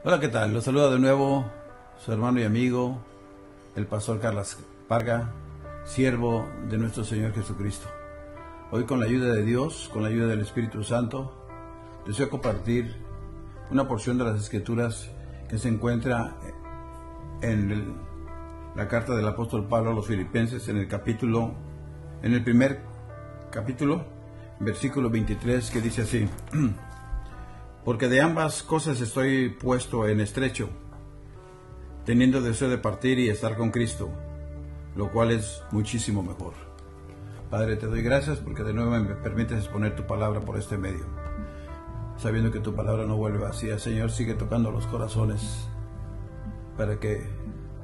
Hola, ¿qué tal? Los saluda de nuevo su hermano y amigo, el pastor Carlos Parga, siervo de nuestro Señor Jesucristo. Hoy, con la ayuda de Dios, con la ayuda del Espíritu Santo, deseo compartir una porción de las Escrituras que se encuentra en la carta del apóstol Pablo a los Filipenses, en el primer capítulo, versículo 23, que dice así: porque de ambas cosas estoy puesto en estrecho, teniendo deseo de partir y estar con Cristo, lo cual es muchísimo mejor. Padre, te doy gracias porque de nuevo me permites exponer tu palabra por este medio, sabiendo que tu palabra no vuelve vacía. Señor, sigue tocando los corazones para que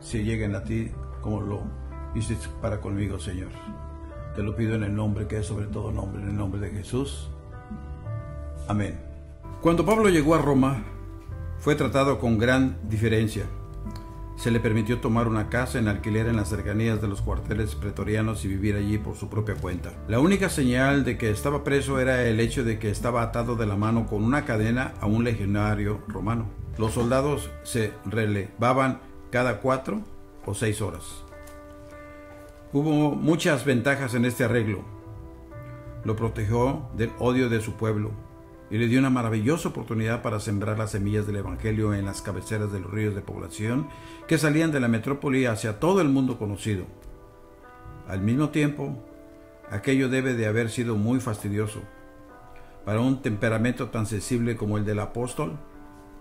se lleguen a ti como lo hiciste para conmigo, Señor. Te lo pido en el nombre que es sobre todo nombre, en el nombre de Jesús. Amén. Cuando Pablo llegó a Roma, fue tratado con gran diferencia. Se le permitió tomar una casa en alquiler en las cercanías de los cuarteles pretorianos y vivir allí por su propia cuenta. La única señal de que estaba preso era el hecho de que estaba atado de la mano con una cadena a un legionario romano. Los soldados se relevaban cada 4 o 6 horas. Hubo muchas ventajas en este arreglo. Lo protegió del odio de su pueblo y le dio una maravillosa oportunidad para sembrar las semillas del Evangelio en las cabeceras de los ríos de población que salían de la metrópoli hacia todo el mundo conocido. Al mismo tiempo, aquello debe de haber sido muy fastidioso. Para un temperamento tan sensible como el del apóstol,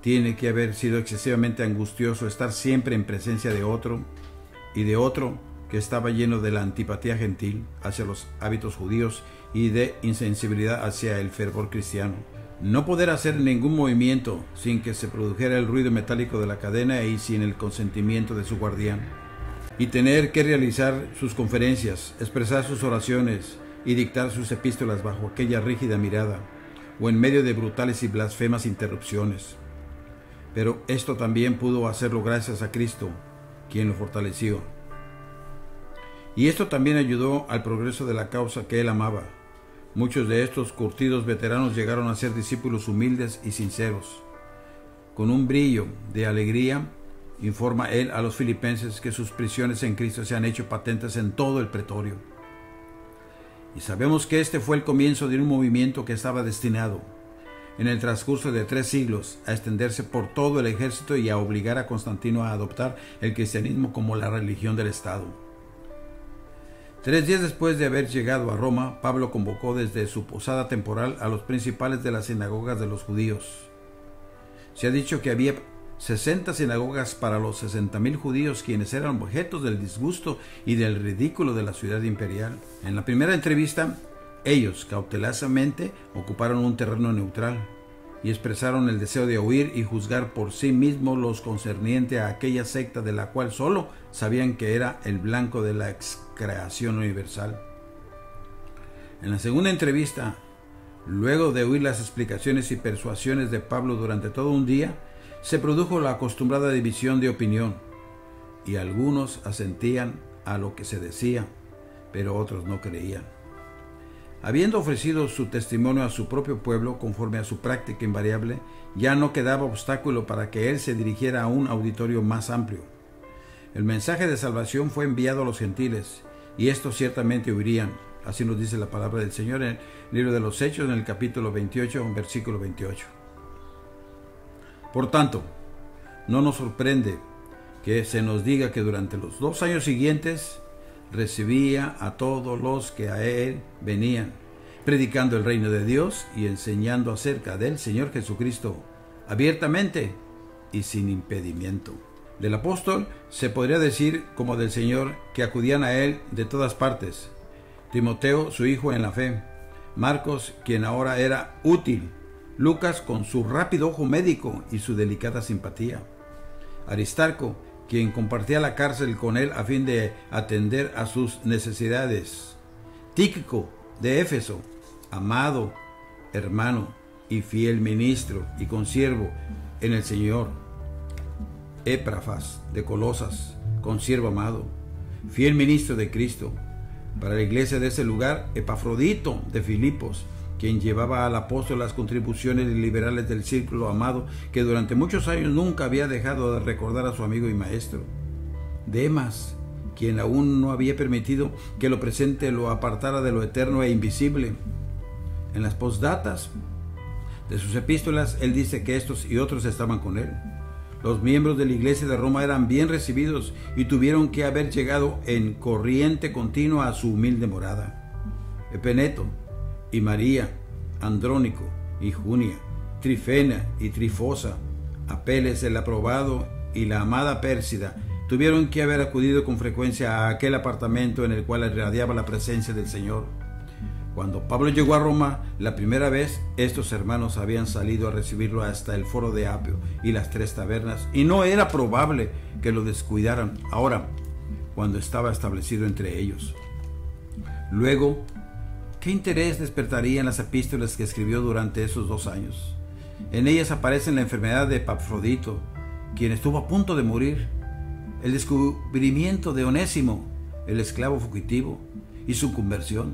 tiene que haber sido excesivamente angustioso estar siempre en presencia de otro, y de otro que estaba lleno de la antipatía gentil hacia los hábitos judíos y de insensibilidad hacia el fervor cristiano. No poder hacer ningún movimiento sin que se produjera el ruido metálico de la cadena y sin el consentimiento de su guardián. Y tener que realizar sus conferencias, expresar sus oraciones y dictar sus epístolas bajo aquella rígida mirada, o en medio de brutales y blasfemas interrupciones. Pero esto también pudo hacerlo gracias a Cristo, quien lo fortaleció. Y esto también ayudó al progreso de la causa que él amaba. Muchos de estos curtidos veteranos llegaron a ser discípulos humildes y sinceros. Con un brillo de alegría, informa él a los filipenses que sus prisiones en Cristo se han hecho patentes en todo el pretorio. Y sabemos que este fue el comienzo de un movimiento que estaba destinado, en el transcurso de 3 siglos, a extenderse por todo el ejército y a obligar a Constantino a adoptar el cristianismo como la religión del Estado. 3 días después de haber llegado a Roma, Pablo convocó desde su posada temporal a los principales de las sinagogas de los judíos. Se ha dicho que había 60 sinagogas para los 60,000 judíos, quienes eran objetos del disgusto y del ridículo de la ciudad imperial. En la primera entrevista, ellos cautelosamente ocuparon un terreno neutral y expresaron el deseo de oír y juzgar por sí mismos los concerniente a aquella secta de la cual solo sabían que era el blanco de la excreación universal. En la segunda entrevista, luego de oír las explicaciones y persuasiones de Pablo durante todo un día, se produjo la acostumbrada división de opinión, y algunos asentían a lo que se decía, pero otros no creían. Habiendo ofrecido su testimonio a su propio pueblo conforme a su práctica invariable, ya no quedaba obstáculo para que él se dirigiera a un auditorio más amplio. El mensaje de salvación fue enviado a los gentiles, y estos ciertamente oirían. Así nos dice la palabra del Señor en el libro de los Hechos, en el capítulo 28, versículo 28. Por tanto, no nos sorprende que se nos diga que durante los 2 años siguientes recibía a todos los que a él venían, predicando el reino de Dios y enseñando acerca del Señor Jesucristo, abiertamente y sin impedimento. Del apóstol se podría decir, como del Señor, que acudían a él de todas partes: Timoteo, su hijo en la fe; Marcos, quien ahora era útil; Lucas, con su rápido ojo médico y su delicada simpatía; Aristarco, quien compartía la cárcel con él a fin de atender a sus necesidades; Tíquico, de Éfeso, amado hermano y fiel ministro y consiervo en el Señor; Epafras, de Colosas, consiervo amado, fiel ministro de Cristo; para la iglesia de ese lugar, Epafrodito, de Filipos, quien llevaba al apóstol las contribuciones liberales del círculo amado, que durante muchos años nunca había dejado de recordar a su amigo y maestro. Demas, quien aún no había permitido que lo presente lo apartara de lo eterno e invisible. En las postdatas de sus epístolas, él dice que estos y otros estaban con él. Los miembros de la iglesia de Roma eran bien recibidos y tuvieron que haber llegado en corriente continua a su humilde morada. Epeneto y María, Andrónico y Junia, Trifena y Trifosa, Apeles el aprobado y la amada Pérsida, tuvieron que haber acudido con frecuencia a aquel apartamento en el cual irradiaba la presencia del Señor. Cuando Pablo llegó a Roma la primera vez, estos hermanos habían salido a recibirlo hasta el foro de Apio y las 3 tabernas, y no era probable que lo descuidaran ahora, cuando estaba establecido entre ellos. Luego, ¿qué interés despertarían las epístolas que escribió durante esos 2 años? En ellas aparecen la enfermedad de Epafrodito, quien estuvo a punto de morir, el descubrimiento de Onésimo, el esclavo fugitivo, y su conversión,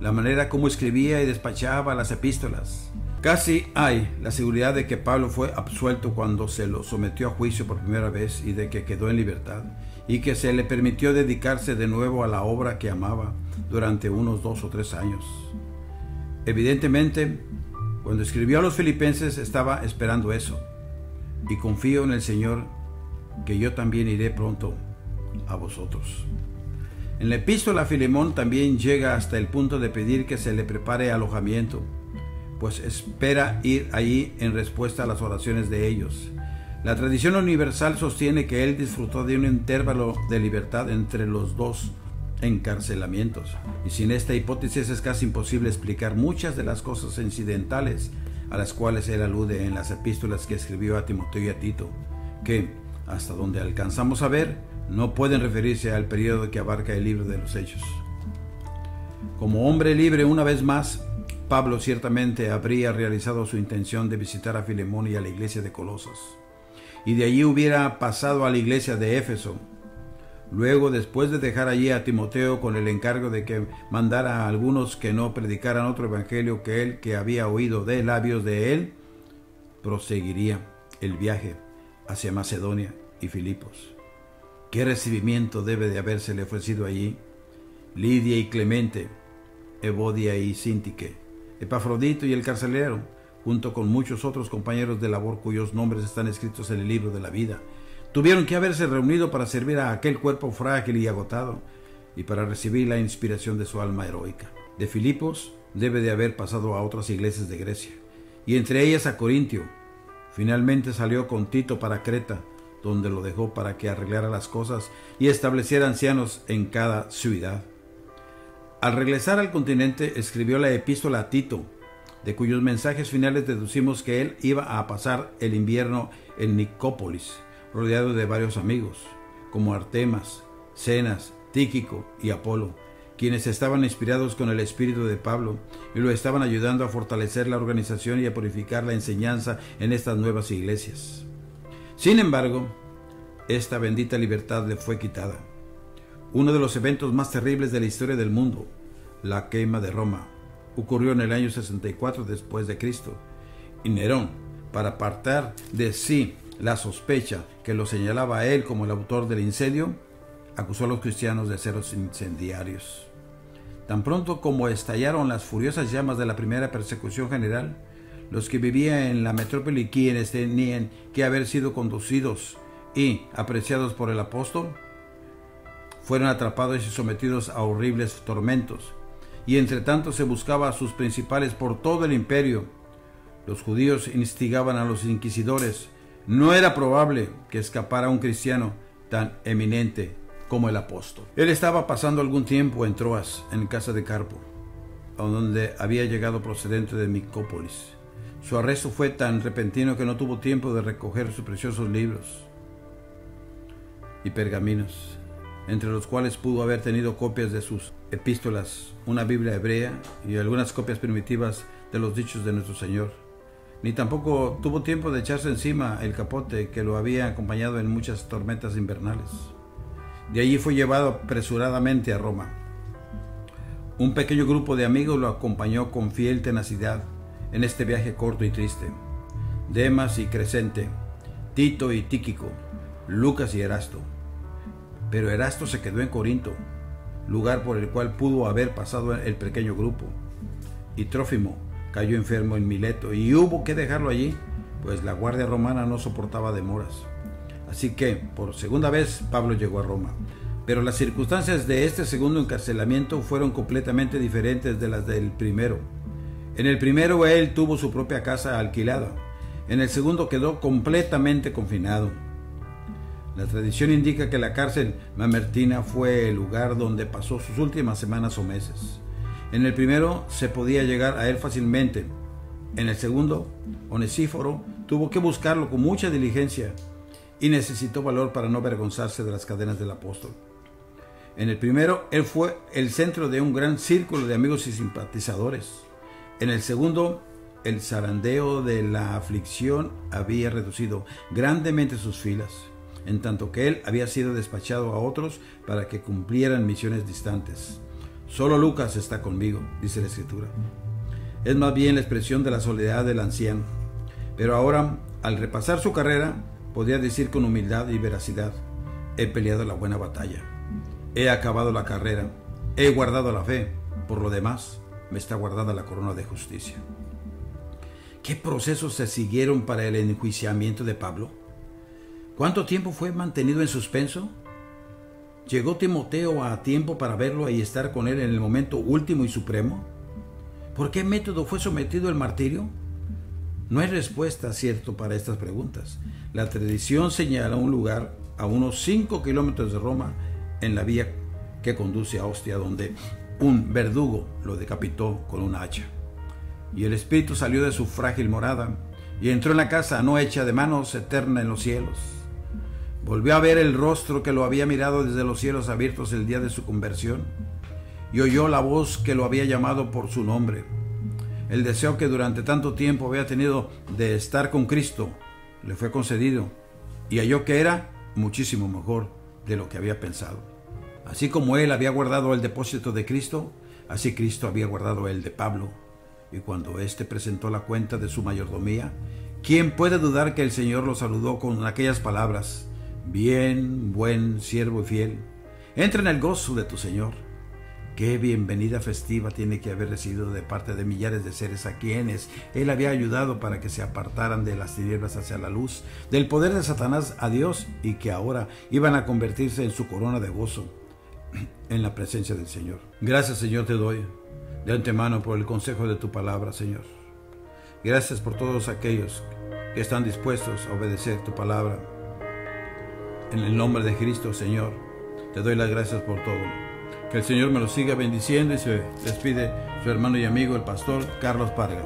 la manera como escribía y despachaba las epístolas. Casi hay la seguridad de que Pablo fue absuelto cuando se lo sometió a juicio por primera vez y de que quedó en libertad, y que se le permitió dedicarse de nuevo a la obra que amaba durante unos 2 o 3 años. Evidentemente, cuando escribió a los filipenses estaba esperando eso, y confío en el Señor que yo también iré pronto a vosotros. En la epístola a Filemón también llega hasta el punto de pedir que se le prepare alojamiento, pues espera ir allí en respuesta a las oraciones de ellos. La tradición universal sostiene que él disfrutó de un intervalo de libertad entre los 2 encarcelamientos, y sin esta hipótesis es casi imposible explicar muchas de las cosas incidentales a las cuales él alude en las epístolas que escribió a Timoteo y a Tito, que, hasta donde alcanzamos a ver, no pueden referirse al periodo que abarca el libro de los Hechos. Como hombre libre, una vez más, Pablo ciertamente habría realizado su intención de visitar a Filemón y a la iglesia de Colosas, y de allí hubiera pasado a la iglesia de Éfeso. Luego, después de dejar allí a Timoteo con el encargo de que mandara a algunos que no predicaran otro evangelio que él, que había oído de labios de él, proseguiría el viaje hacia Macedonia y Filipos. ¿Qué recibimiento debe de habérsele ofrecido allí? Lidia y Clemente, Evodia y Síntique, Epafrodito y el carcelero, junto con muchos otros compañeros de labor cuyos nombres están escritos en el libro de la vida, tuvieron que haberse reunido para servir a aquel cuerpo frágil y agotado, y para recibir la inspiración de su alma heroica. De Filipos debe de haber pasado a otras iglesias de Grecia, y entre ellas a Corintio. Finalmente salió con Tito para Creta, donde lo dejó para que arreglara las cosas y estableciera ancianos en cada ciudad. Al regresar al continente, escribió la epístola a Tito, de cuyos mensajes finales deducimos que él iba a pasar el invierno en Nicópolis, rodeado de varios amigos, como Artemas, Zenas, Tíquico y Apolo, quienes estaban inspirados con el espíritu de Pablo y lo estaban ayudando a fortalecer la organización y a purificar la enseñanza en estas nuevas iglesias. Sin embargo, esta bendita libertad le fue quitada. Uno de los eventos más terribles de la historia del mundo, la quema de Roma, ocurrió en el año 64 después de Cristo, y Nerón, para apartar de sí la sospecha que lo señalaba a él como el autor del incendio, acusó a los cristianos de ser los incendiarios. Tan pronto como estallaron las furiosas llamas de la primera persecución general, los que vivían en la metrópoli, quienes tenían que haber sido conducidos y apreciados por el apóstol, fueron atrapados y sometidos a horribles tormentos, y entre tanto se buscaba a sus principales por todo el imperio. Los judíos instigaban a los inquisidores. No era probable que escapara un cristiano tan eminente como el apóstol. Él estaba pasando algún tiempo en Troas, en casa de Carpo, a donde había llegado procedente de Nicópolis. Su arresto fue tan repentino que no tuvo tiempo de recoger sus preciosos libros y pergaminos, entre los cuales pudo haber tenido copias de sus epístolas, una Biblia hebrea y algunas copias primitivas de los dichos de nuestro Señor. Ni tampoco tuvo tiempo de echarse encima el capote que lo había acompañado en muchas tormentas invernales. De allí fue llevado apresuradamente a Roma. Un pequeño grupo de amigos lo acompañó con fiel tenacidad en este viaje corto y triste. Demas y Crescente, Tito y Tíquico, Lucas y Erasto. Pero Erasto se quedó en Corinto, lugar por el cual pudo haber pasado el pequeño grupo. Y Trófimo cayó enfermo en Mileto y hubo que dejarlo allí, pues la guardia romana no soportaba demoras. Así que, por segunda vez, Pablo llegó a Roma. Pero las circunstancias de este segundo encarcelamiento fueron completamente diferentes de las del primero. En el primero él tuvo su propia casa alquilada. En el segundo quedó completamente confinado. La tradición indica que la cárcel mamertina fue el lugar donde pasó sus últimas semanas o meses. En el primero se podía llegar a él fácilmente. En el segundo, Onesíforo tuvo que buscarlo con mucha diligencia y necesitó valor para no avergonzarse de las cadenas del apóstol. En el primero, él fue el centro de un gran círculo de amigos y simpatizadores. En el segundo, el zarandeo de la aflicción había reducido grandemente sus filas, en tanto que él había sido despachado a otros para que cumplieran misiones distantes. Solo Lucas está conmigo, dice la Escritura. Es más bien la expresión de la soledad del anciano. Pero ahora, al repasar su carrera, podría decir con humildad y veracidad: he peleado la buena batalla, he acabado la carrera, he guardado la fe, por lo demás me está guardada la corona de justicia. ¿Qué procesos se siguieron para el enjuiciamiento de Pablo? ¿Cuánto tiempo fue mantenido en suspenso? ¿Llegó Timoteo a tiempo para verlo y estar con él en el momento último y supremo? ¿Por qué método fue sometido al martirio? No hay respuesta cierta para estas preguntas. La tradición señala un lugar a unos 5 kilómetros de Roma, en la vía que conduce a Ostia, donde un verdugo lo decapitó con una hacha. Y el espíritu salió de su frágil morada y entró en la casa no hecha de manos, eterna en los cielos. Volvió a ver el rostro que lo había mirado desde los cielos abiertos el día de su conversión, y oyó la voz que lo había llamado por su nombre. El deseo que durante tanto tiempo había tenido de estar con Cristo le fue concedido, y halló que era muchísimo mejor de lo que había pensado. Así como él había guardado el depósito de Cristo, así Cristo había guardado el de Pablo. Y cuando éste presentó la cuenta de su mayordomía, ¿quién puede dudar que el Señor lo saludó con aquellas palabras: bien, buen siervo y fiel, entra en el gozo de tu Señor? Qué bienvenida festiva tiene que haber recibido de parte de millares de seres a quienes él había ayudado para que se apartaran de las tinieblas hacia la luz, del poder de Satanás a Dios, y que ahora iban a convertirse en su corona de gozo en la presencia del Señor. Gracias, Señor, te doy de antemano por el consejo de tu palabra, Señor. Gracias por todos aquellos que están dispuestos a obedecer tu palabra. En el nombre de Cristo, Señor, te doy las gracias por todo. Que el Señor me lo siga bendiciendo, y se despide su hermano y amigo, el pastor Carlos Parga.